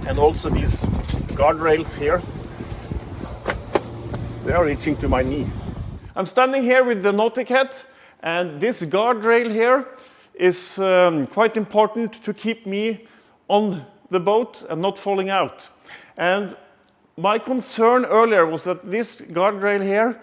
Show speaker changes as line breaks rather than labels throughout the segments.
And also these guardrails here, they are reaching to my knee. I'm standing here with the Nauticat, and this guardrail here is quite important to keep me on the boat and not falling out. And my concern earlier was that this guardrail here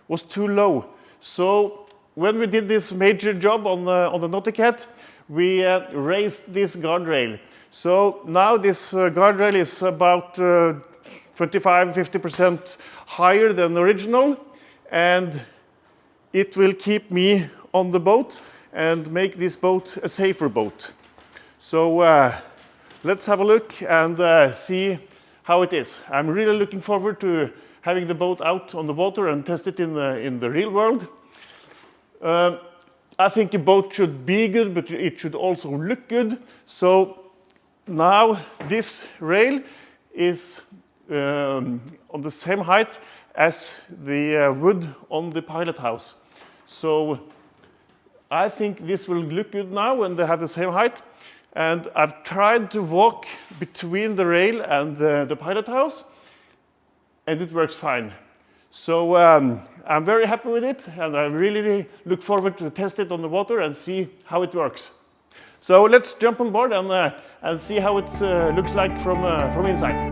was too low. So when we did this major job on the Nauticat, we raised this guardrail. So now this guardrail is about 25–50% higher than the original, and it will keep me on the boat and make this boat a safer boat. So let's have a look and see how it is. I'm really looking forward to having the boat out on the water and test it in the real world. I think a boat should be good, but it should also look good. So now this rail is on the same height as the wood on the pilot house. So I think this will look good now when they have the same height. And I've tried to walk between the rail and the pilot house, and it works fine. So I'm very happy with it, and I really look forward to test it on the water and see how it works. So let's jump on board and see how it looks like from inside.